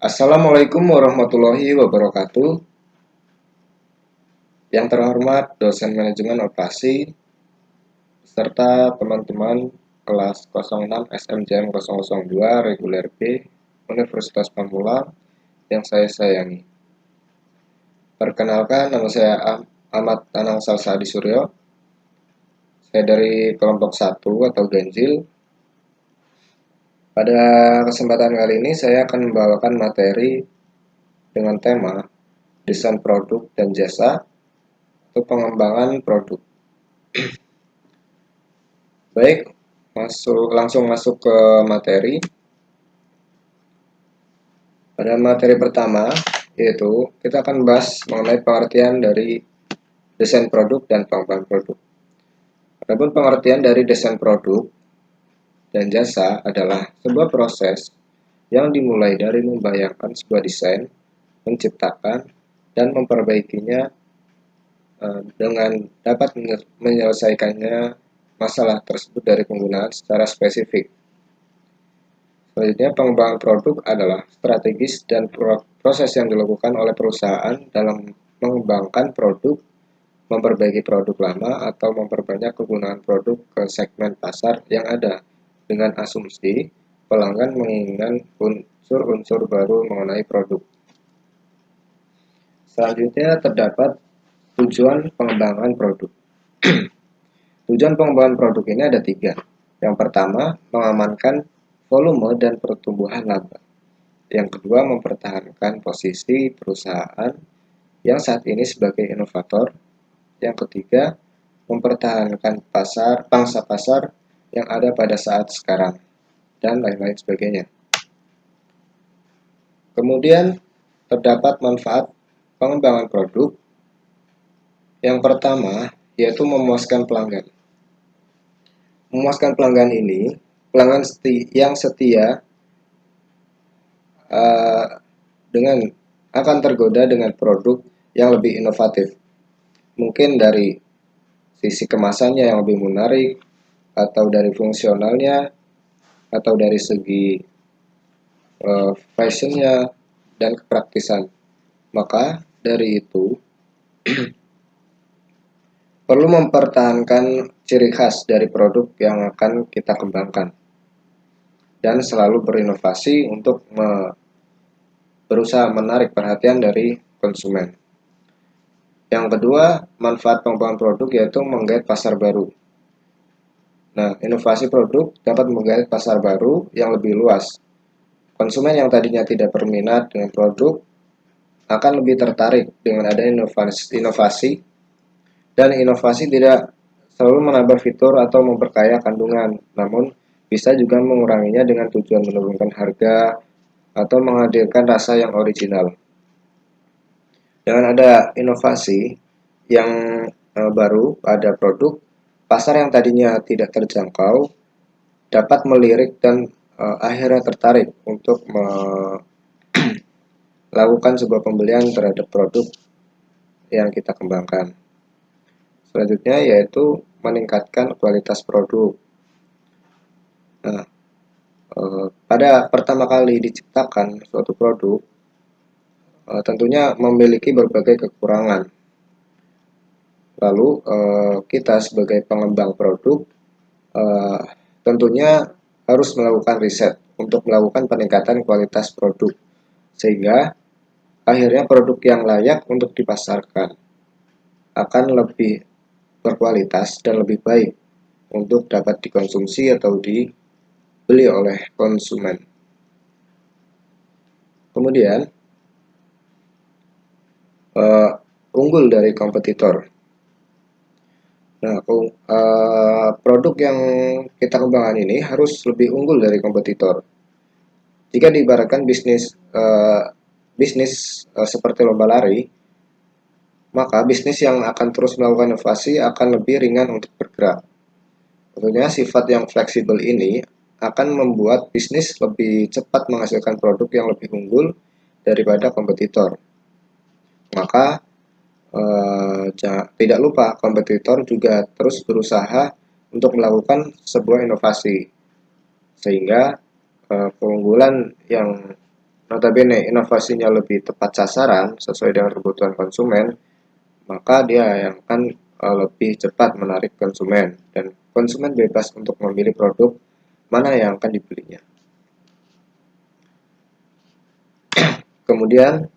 Assalamualaikum warahmatullahi wabarakatuh. Yang terhormat dosen manajemen operasi serta teman-teman kelas 06 SMJM 002 reguler B Universitas Pamulang yang saya sayangi. Perkenalkan, nama saya Ahmad Anang Salsadi Suryo. Saya dari kelompok 1 atau Ganjil. Pada kesempatan kali ini saya akan membawakan materi dengan tema desain produk dan jasa atau pengembangan produk. Baik, langsung masuk ke materi. Pada materi pertama, yaitu kita akan bahas mengenai pengertian dari desain produk dan pengembangan produk. Adapun pengertian dari desain produk dan jasa adalah sebuah proses yang dimulai dari membayangkan sebuah desain, menciptakan, dan memperbaikinya dengan dapat menyelesaikannya masalah tersebut dari penggunaan secara spesifik. Selanjutnya, pengembangan produk adalah strategis dan proses yang dilakukan oleh perusahaan dalam mengembangkan produk, memperbaiki produk lama, atau memperbanyak kegunaan produk ke segmen pasar yang ada dengan asumsi pelanggan menginginkan unsur-unsur baru mengenai produk. Selanjutnya terdapat tujuan pengembangan produk. Tujuan pengembangan produk ini ada 3. Yang pertama, mengamankan volume dan pertumbuhan laba. Yang kedua, mempertahankan posisi perusahaan yang saat ini sebagai inovator. Yang ketiga, mempertahankan pangsa pasar yang ada pada saat sekarang, dan lain-lain sebagainya. Kemudian, terdapat manfaat pengembangan produk. Yang pertama, yaitu memuaskan pelanggan. Memuaskan pelanggan ini, pelanggan yang setia dengan akan tergoda dengan produk yang lebih inovatif. Mungkin dari sisi kemasannya yang lebih menarik, atau dari fungsionalnya, atau dari segi fashionnya dan kepraktisan. Maka dari itu perlu mempertahankan ciri khas dari produk yang akan kita kembangkan dan selalu berinovasi untuk berusaha menarik perhatian dari konsumen. Yang kedua, manfaat pengembangan produk yaitu menggait pasar baru. Nah, inovasi produk dapat menggait pasar baru yang lebih luas. Konsumen yang tadinya tidak berminat dengan produk akan lebih tertarik dengan adanya inovasi, dan inovasi tidak selalu menambah fitur atau memperkaya kandungan, namun bisa juga menguranginya dengan tujuan menurunkan harga atau menghadirkan rasa yang original. Dengan ada inovasi yang baru pada produk, pasar yang tadinya tidak terjangkau dapat melirik dan akhirnya tertarik untuk melakukan sebuah pembelian terhadap produk yang kita kembangkan. Selanjutnya yaitu meningkatkan kualitas produk. Nah, pada pertama kali diciptakan suatu produk, tentunya memiliki berbagai kekurangan. Lalu kita sebagai pengembang produk tentunya harus melakukan riset untuk melakukan peningkatan kualitas produk, sehingga akhirnya produk yang layak untuk dipasarkan akan lebih berkualitas dan lebih baik untuk dapat dikonsumsi atau dibeli oleh konsumen. Kemudian unggul dari kompetitor. Nah, produk yang kita kembangkan ini harus lebih unggul dari kompetitor. Jika diibaratkan bisnis seperti lomba lari, maka bisnis yang akan terus melakukan inovasi akan lebih ringan untuk bergerak. Tentunya sifat yang fleksibel ini akan membuat bisnis lebih cepat menghasilkan produk yang lebih unggul daripada kompetitor. Maka tidak lupa kompetitor juga terus berusaha untuk melakukan sebuah inovasi, sehingga keunggulan yang notabene inovasinya lebih tepat sasaran sesuai dengan kebutuhan konsumen, maka dia yang akan lebih cepat menarik konsumen dan konsumen bebas untuk memilih produk mana yang akan dibelinya. Kemudian,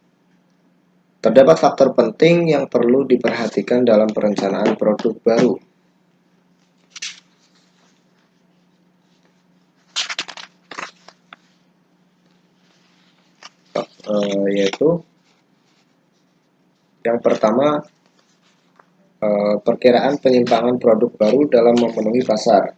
terdapat faktor penting yang perlu diperhatikan dalam perencanaan produk baru, yaitu yang pertama, perkiraan penyimpangan produk baru dalam memenuhi pasar.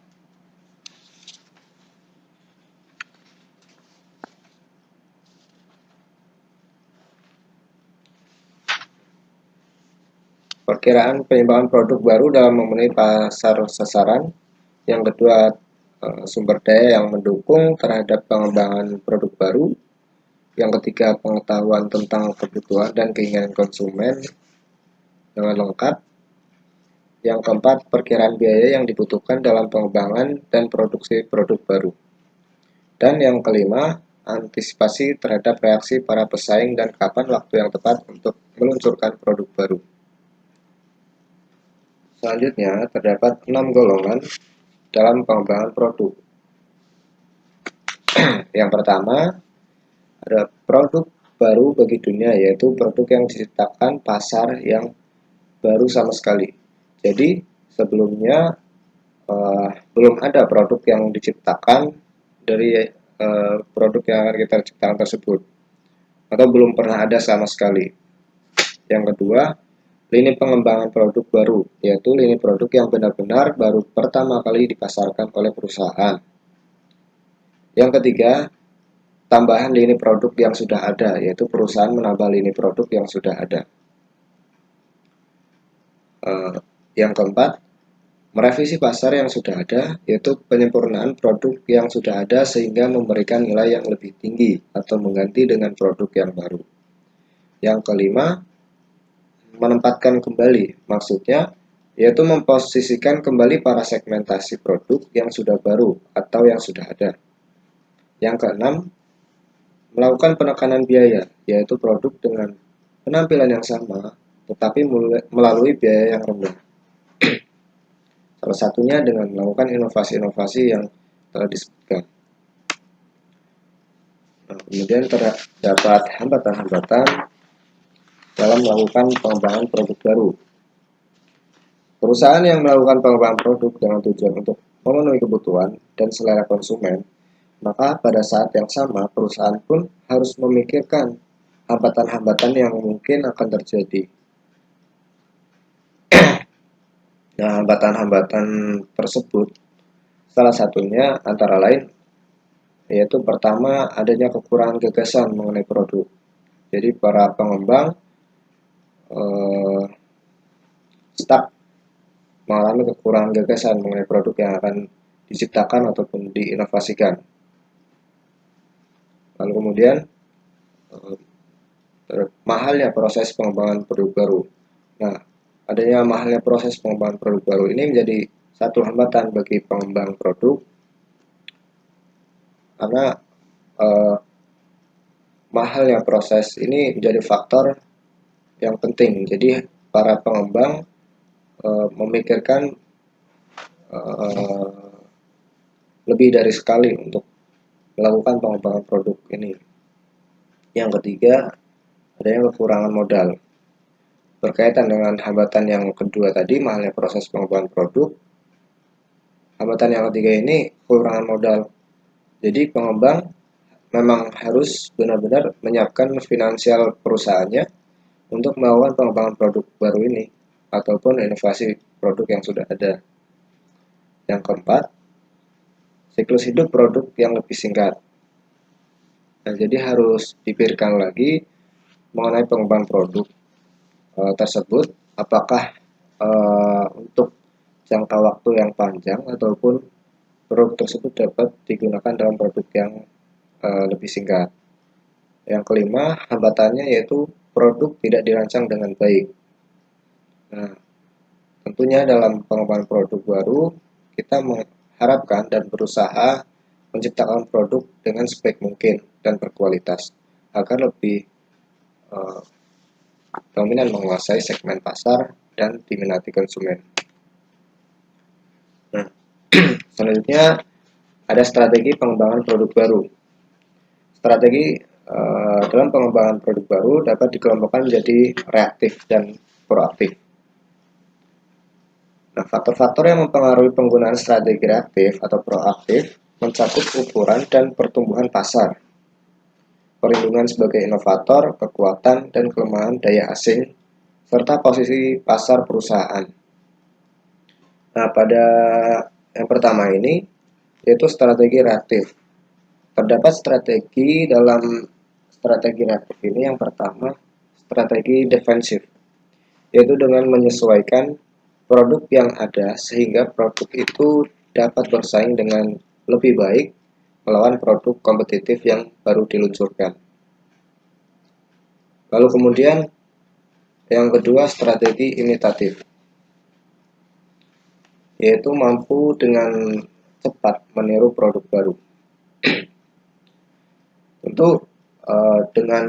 Perkiraan penyimpangan produk baru dalam memenuhi pasar sasaran. Yang kedua, sumber daya yang mendukung terhadap pengembangan produk baru. Yang ketiga, pengetahuan tentang kebutuhan dan keinginan konsumen dengan lengkap. Yang keempat, perkiraan biaya yang dibutuhkan dalam pengembangan dan produksi produk baru. Dan yang kelima, antisipasi terhadap reaksi para pesaing dan kapan waktu yang tepat untuk meluncurkan produk baru. Selanjutnya, terdapat 6 golongan dalam pengembangan produk. Yang pertama, ada produk baru bagi dunia, yaitu produk yang diciptakan pasar yang baru sama sekali. Jadi, sebelumnya belum ada produk yang diciptakan dari produk yang akan kita ciptakan tersebut, atau belum pernah ada sama sekali. Yang kedua, lini pengembangan produk baru, yaitu lini produk yang benar-benar baru pertama kali dipasarkan oleh perusahaan. Yang ketiga, tambahan lini produk yang sudah ada, yaitu perusahaan menambah lini produk yang sudah ada. Yang keempat, merevisi pasar yang sudah ada, yaitu penyempurnaan produk yang sudah ada sehingga memberikan nilai yang lebih tinggi atau mengganti dengan produk yang baru. Yang kelima, menempatkan kembali, maksudnya yaitu memposisikan kembali para segmentasi produk yang sudah baru atau yang sudah ada. Yang keenam, melakukan penekanan biaya, yaitu produk dengan penampilan yang sama tetapi melalui biaya yang rendah. Salah satunya dengan melakukan inovasi-inovasi yang telah disebutkan. Nah, kemudian terdapat hambatan-hambatan dalam melakukan pengembangan produk baru. Perusahaan yang melakukan pengembangan produk dengan tujuan untuk memenuhi kebutuhan dan selera konsumen, maka pada saat yang sama perusahaan pun harus memikirkan hambatan-hambatan yang mungkin akan terjadi. Nah, hambatan-hambatan tersebut salah satunya antara lain yaitu pertama, adanya kekurangan gagasan mengenai produk. Jadi para pengembang stuck mengalami kekurangan gagasan mengenai produk yang akan diciptakan ataupun diinovasikan. Lalu kemudian mahalnya proses pengembangan produk baru. Nah, adanya mahalnya proses pengembangan produk baru ini menjadi satu hambatan bagi pengembang produk karena mahalnya proses ini menjadi faktor yang penting. Jadi para pengembang memikirkan lebih dari sekali untuk melakukan pengembangan produk ini. Yang ketiga, adanya kekurangan modal. Berkaitan dengan hambatan yang kedua tadi, mahalnya proses pengembangan produk, hambatan yang ketiga ini kekurangan modal. Jadi pengembang memang harus benar-benar menyiapkan finansial perusahaannya untuk melakukan pengembangan produk baru ini ataupun inovasi produk yang sudah ada. Yang keempat, siklus hidup produk yang lebih singkat. Nah, jadi harus dipikirkan lagi mengenai pengembangan produk tersebut, apakah untuk jangka waktu yang panjang ataupun produk tersebut dapat digunakan dalam produk yang lebih singkat. Yang kelima, hambatannya yaitu produk tidak dirancang dengan baik. Nah, tentunya dalam pengembangan produk baru, kita mengharapkan dan berusaha menciptakan produk dengan sebaik mungkin dan berkualitas. agar lebih dominan menguasai segmen pasar dan diminati konsumen. Nah, selanjutnya ada strategi pengembangan produk baru. Strategi dalam pengembangan produk baru dapat dikelompokkan menjadi reaktif dan proaktif. Nah, faktor-faktor yang mempengaruhi penggunaan strategi reaktif atau proaktif mencakup ukuran dan pertumbuhan pasar, perlindungan sebagai inovator, kekuatan dan kelemahan daya asing, serta posisi pasar perusahaan. Nah, pada yang pertama ini, yaitu strategi reaktif. Terdapat strategi dalam strategi reaktif ini. Yang pertama, strategi defensif, yaitu dengan menyesuaikan produk yang ada sehingga produk itu dapat bersaing dengan lebih baik melawan produk kompetitif yang baru diluncurkan. Lalu kemudian yang kedua, strategi imitatif, yaitu mampu dengan cepat meniru produk baru. Tentu dengan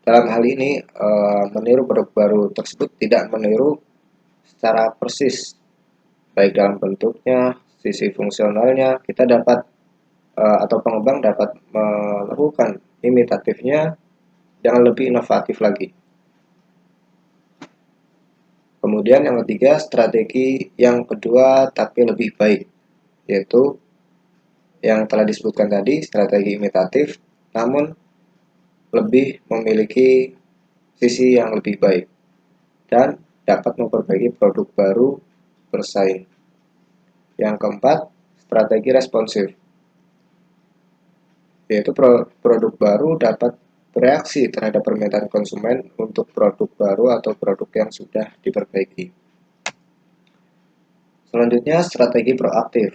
dalam hal ini meniru produk baru tersebut tidak meniru secara persis, baik dalam bentuknya, sisi fungsionalnya. Kita dapat atau pengembang dapat melakukan imitatifnya dengan lebih inovatif lagi. Kemudian yang ketiga, strategi yang kedua tapi lebih baik, yaitu yang telah disebutkan tadi, strategi imitatif namun lebih memiliki sisi yang lebih baik dan dapat memperbaiki produk baru bersaing. Yang keempat, strategi responsif, yaitu produk baru dapat bereaksi terhadap permintaan konsumen untuk produk baru atau produk yang sudah diperbaiki. Selanjutnya, strategi proaktif.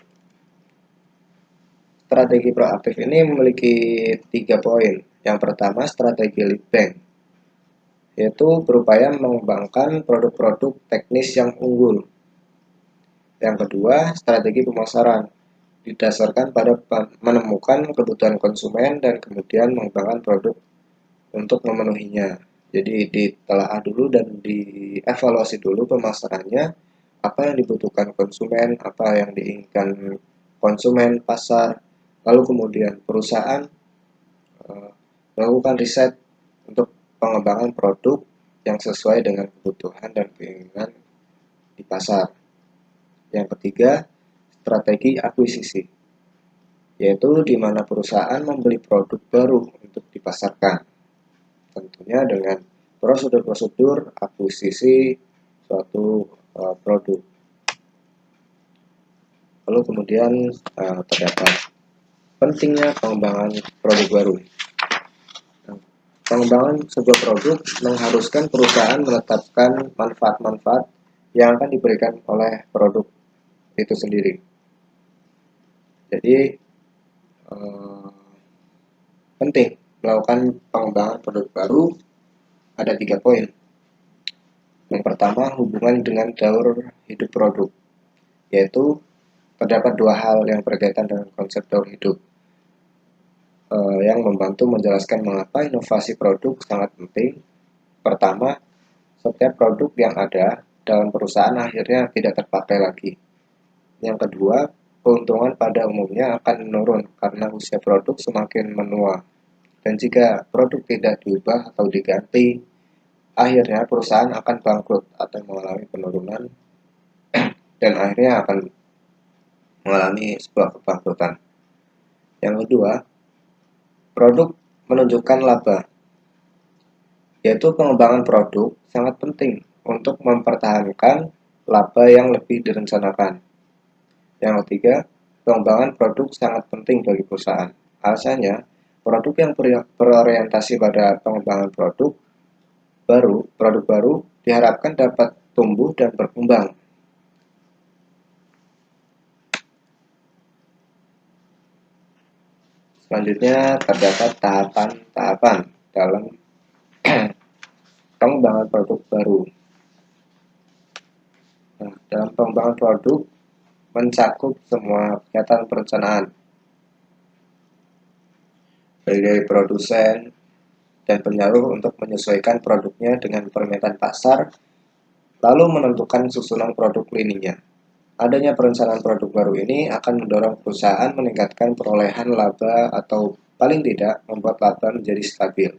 Strategi proaktif ini memiliki 3 poin. Yang pertama, strategi lead bank, yaitu berupaya mengembangkan produk-produk teknis yang unggul. Yang kedua, strategi pemasaran, didasarkan pada menemukan kebutuhan konsumen dan kemudian mengembangkan produk untuk memenuhinya. Jadi ditelaah dulu dan dievaluasi dulu pemasarannya, apa yang dibutuhkan konsumen, apa yang diinginkan konsumen, pasar, lalu kemudian perusahaan melakukan riset untuk pengembangan produk yang sesuai dengan kebutuhan dan keinginan di pasar. Yang ketiga, strategi akuisisi, yaitu di mana perusahaan membeli produk baru untuk dipasarkan, tentunya dengan prosedur-prosedur akuisisi suatu produk. Lalu kemudian terdapat pentingnya pengembangan produk baru. Pengembangan sebuah produk mengharuskan perusahaan menetapkan manfaat-manfaat yang akan diberikan oleh produk itu sendiri. Jadi penting melakukan pengembangan produk baru. Ada 3 poin. Yang pertama, hubungan dengan daur hidup produk, yaitu terdapat 2 hal yang berkaitan dengan konsep daur hidup yang membantu menjelaskan mengapa inovasi produk sangat penting. Pertama, setiap produk yang ada dalam perusahaan akhirnya tidak terpakai lagi. Yang kedua, keuntungan pada umumnya akan menurun karena usia produk semakin menua. Dan jika produk tidak diubah atau diganti, akhirnya perusahaan akan bangkrut atau mengalami penurunan dan akhirnya akan mengalami sebuah kebangkrutan. Yang kedua, produk menunjukkan laba, yaitu pengembangan produk sangat penting untuk mempertahankan laba yang lebih direncanakan. Yang ketiga, pengembangan produk sangat penting bagi perusahaan. Alasannya, produk yang berorientasi pada pengembangan produk baru diharapkan dapat tumbuh dan berkembang. Selanjutnya terdapat tahapan-tahapan dalam pengembangan produk baru. Nah, dalam pengembangan produk mencakup semua kegiatan perencanaan, dari produsen dan penyaluh untuk menyesuaikan produknya dengan permintaan pasar, lalu menentukan susunan produk lininya. Adanya perencanaan produk baru ini akan mendorong perusahaan meningkatkan perolehan laba atau paling tidak membuat laba menjadi stabil.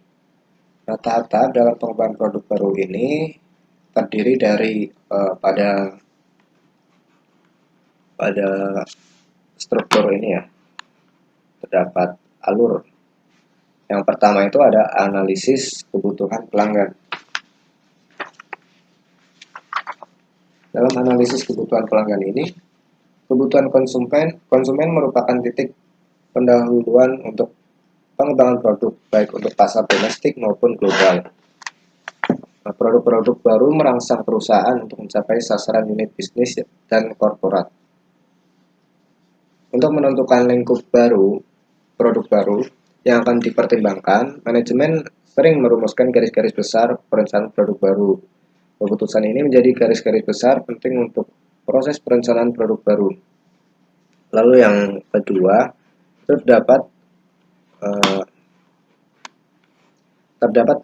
Nah, tahap-tahap dalam pengembangan produk baru ini terdiri dari pada struktur ini ya, terdapat alur. Yang pertama itu ada analisis kebutuhan pelanggan. Dalam analisis kebutuhan pelanggan ini, kebutuhan konsumen merupakan titik pendahuluan untuk pengembangan produk, baik untuk pasar domestik maupun global. Nah, produk-produk baru merangsang perusahaan untuk mencapai sasaran unit bisnis dan korporat. Untuk menentukan lingkup baru, produk baru yang akan dipertimbangkan, manajemen sering merumuskan garis-garis besar perencanaan produk baru. Keputusan ini menjadi garis-garis besar penting untuk proses perencanaan produk baru. Lalu yang kedua, terdapat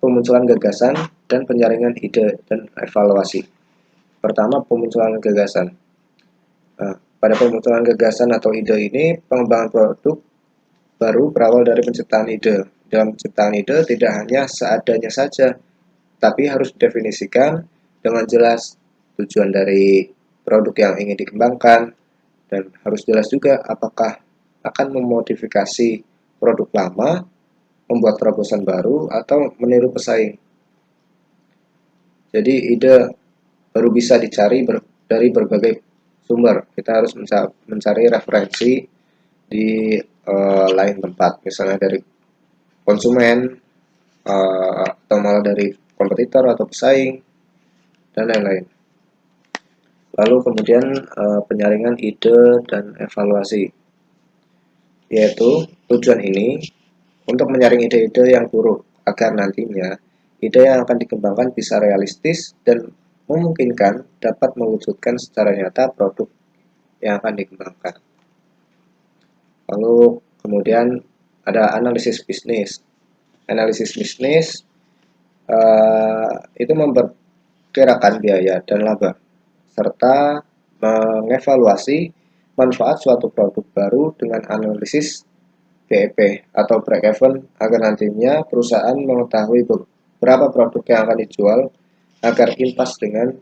pemunculan gagasan dan penyaringan ide dan evaluasi. Pertama, pemunculan gagasan. Pada pemunculan gagasan atau ide ini, pengembangan produk baru berawal dari penciptaan ide. Dalam penciptaan ide tidak hanya seadanya saja, tapi harus didefinisikan dengan jelas tujuan dari produk yang ingin dikembangkan, dan harus jelas juga apakah akan memodifikasi produk lama, membuat terobosan baru, atau meniru pesaing. Jadi ide baru bisa dicari dari berbagai sumber. Kita harus mencari referensi di lain tempat, misalnya dari konsumen, atau malah dari kompetitor atau pesaing, dan lain-lain. Lalu kemudian penyaringan ide dan evaluasi, yaitu tujuan ini untuk menyaring ide-ide yang buruk agar nantinya ide yang akan dikembangkan bisa realistis dan memungkinkan dapat mewujudkan secara nyata produk yang akan dikembangkan. Lalu kemudian ada analisis bisnis. Analisis bisnis itu memperkirakan biaya dan laba, serta mengevaluasi manfaat suatu produk baru dengan analisis BEP atau break even agar nantinya perusahaan mengetahui berapa produk yang akan dijual agar impas dengan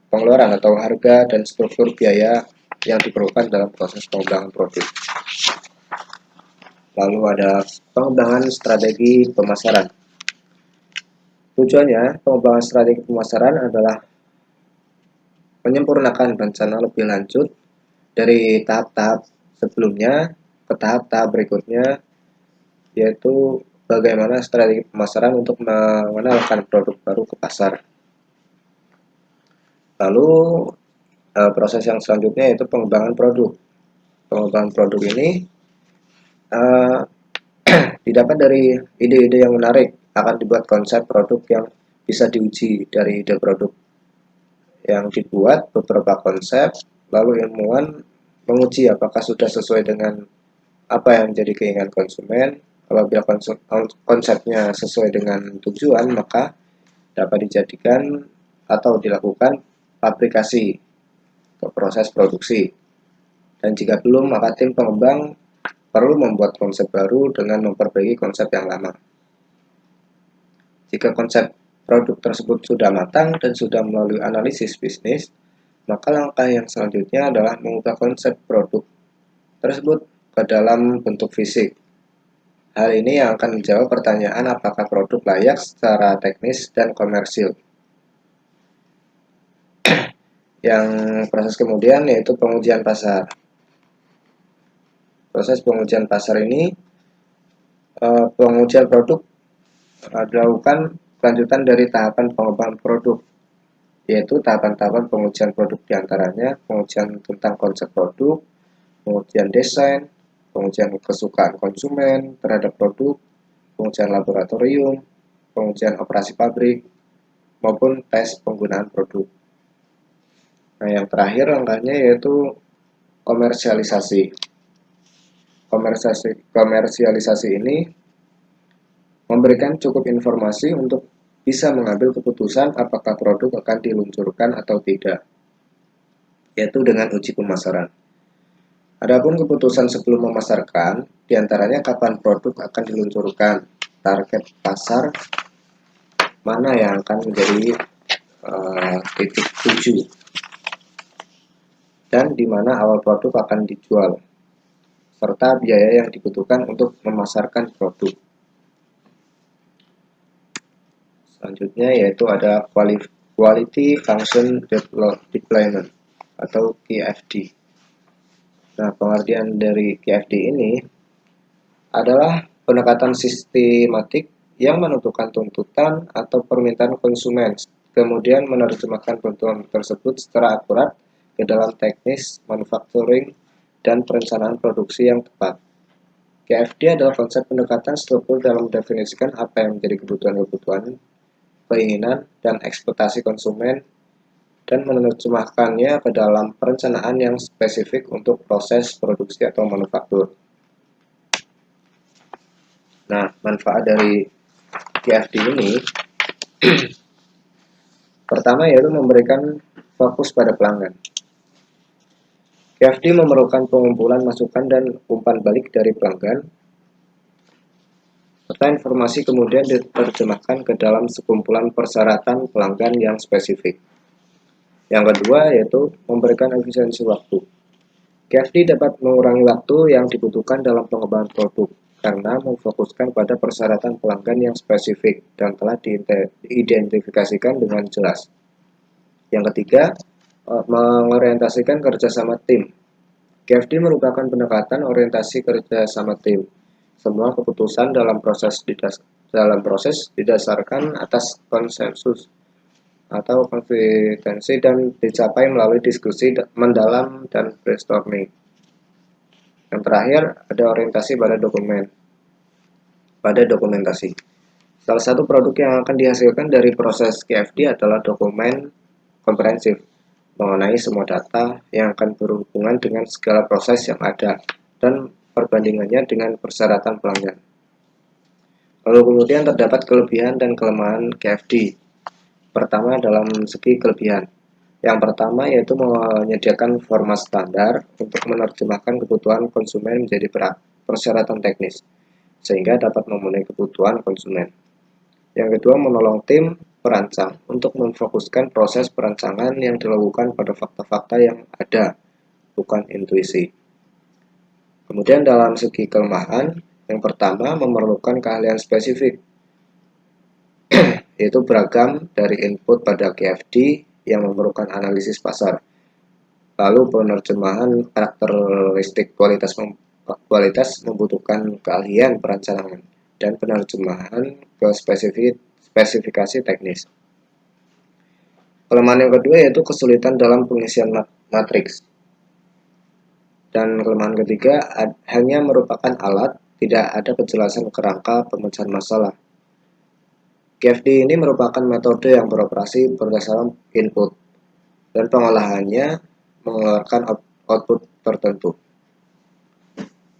pengeluaran atau harga dan struktur biaya yang diperlukan dalam proses pengembangan produk. Lalu ada pengembangan strategi pemasaran. Tujuannya, pengembangan strategi pemasaran adalah menyempurnakan rencana lebih lanjut dari tahap-tahap sebelumnya ke tahap-tahap berikutnya, yaitu bagaimana strategi pemasaran untuk mengenalkan produk baru ke pasar. Lalu proses yang selanjutnya yaitu pengembangan produk. Pengembangan produk ini didapat dari ide-ide yang menarik, akan dibuat konsep produk yang bisa diuji. Dari ide produk yang dibuat beberapa konsep, lalu ilmuwan menguji apakah sudah sesuai dengan apa yang menjadi keinginan konsumen. Apabila konsepnya sesuai dengan tujuan, maka dapat dijadikan atau dilakukan aplikasi ke proses produksi. Dan jika belum, maka tim pengembang perlu membuat konsep baru dengan memperbaiki konsep yang lama. Jika konsep produk tersebut sudah matang dan sudah melalui analisis bisnis, maka langkah yang selanjutnya adalah mengubah konsep produk tersebut ke dalam bentuk fisik. Hal ini yang akan menjawab pertanyaan apakah produk layak secara teknis dan komersil. Yang proses kemudian yaitu pengujian pasar. Proses pengujian pasar ini, pengujian produk dilakukan kelanjutan dari tahapan pengembangan produk, yaitu tahapan-tahapan pengujian produk diantaranya pengujian tentang konsep produk, pengujian desain, pengujian kesukaan konsumen terhadap produk, pengujian laboratorium, pengujian operasi pabrik, maupun tes penggunaan produk. Nah, yang terakhir langkahnya yaitu komersialisasi. komersialisasi ini memberikan cukup informasi untuk bisa mengambil keputusan apakah produk akan diluncurkan atau tidak, yaitu dengan uji pemasaran. Adapun keputusan sebelum memasarkan, diantaranya kapan produk akan diluncurkan, target pasar mana yang akan menjadi titik tuju, dan di mana awal produk akan dijual, serta biaya yang dibutuhkan untuk memasarkan produk. Selanjutnya yaitu ada Quality Function Deployment atau QFD. Nah, pengertian dari QFD ini adalah pendekatan sistematik yang menentukan tuntutan atau permintaan konsumen, kemudian menerjemahkan kebutuhan tersebut secara akurat ke dalam teknis manufacturing dan perencanaan produksi yang tepat. QFD adalah konsep pendekatan struktur dalam mendefinisikan apa yang menjadi kebutuhan, keinginan, dan ekspektasi konsumen dan menerjemahkannya ke dalam perencanaan yang spesifik untuk proses produksi atau manufaktur. Nah, manfaat dari QFD ini pertama yaitu memberikan fokus pada pelanggan. QFD memerlukan pengumpulan masukan dan umpan balik dari pelanggan, serta informasi kemudian diterjemahkan ke dalam sekumpulan persyaratan pelanggan yang spesifik. Yang kedua yaitu memberikan efisiensi waktu. QFD dapat mengurangi waktu yang dibutuhkan dalam pengembangan produk karena memfokuskan pada persyaratan pelanggan yang spesifik dan telah diidentifikasikan dengan jelas. Yang ketiga, mengorientasikan kerjasama tim. QFD merupakan pendekatan orientasi kerjasama tim. Semua keputusan dalam proses didasarkan atas konsensus atau konfidensi dan dicapai melalui diskusi mendalam dan brainstorming. Yang terakhir, ada orientasi pada dokumentasi. Salah satu produk yang akan dihasilkan dari proses QFD adalah dokumen komprehensif mengenai semua data yang akan berhubungan dengan segala proses yang ada dan perbandingannya dengan persyaratan pelanggan. Lalu kemudian terdapat kelebihan dan kelemahan QFD. Pertama dalam segi kelebihan. Yang pertama yaitu menyediakan format standar untuk menerjemahkan kebutuhan konsumen menjadi persyaratan teknis, sehingga dapat memenuhi kebutuhan konsumen. Yang kedua, menolong tim perancang untuk memfokuskan proses perancangan yang dilakukan pada fakta-fakta yang ada, bukan intuisi. Kemudian dalam segi kelemahan, yang pertama memerlukan keahlian spesifik, yaitu beragam dari input pada QFD yang memerlukan analisis pasar. Lalu penerjemahan karakteristik kualitas membutuhkan keahlian perencanaan dan penerjemahan ke spesifikasi teknis. Kelemahan yang kedua yaitu kesulitan dalam pengisian matriks. Dan kelemahan ketiga hanya merupakan alat, tidak ada kejelasan kerangka pemecahan masalah. QFD ini merupakan metode yang beroperasi berdasarkan input dan pengolahannya mengeluarkan output tertentu.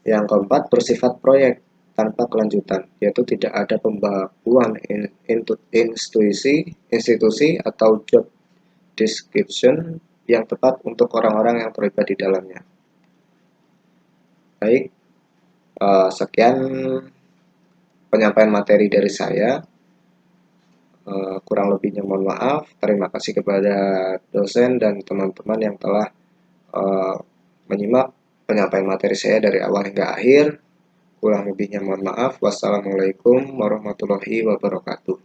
Yang keempat, bersifat proyek tanpa kelanjutan, yaitu tidak ada pembakuan institusi atau job description yang tepat untuk orang-orang yang terlibat di dalamnya. Baik, sekian penyampaian materi dari saya. Kurang lebihnya mohon maaf. Terima kasih kepada dosen dan teman-teman yang telah menyimak penyampaian materi saya dari awal hingga akhir. Kurang lebihnya mohon maaf. Wassalamualaikum warahmatullahi wabarakatuh.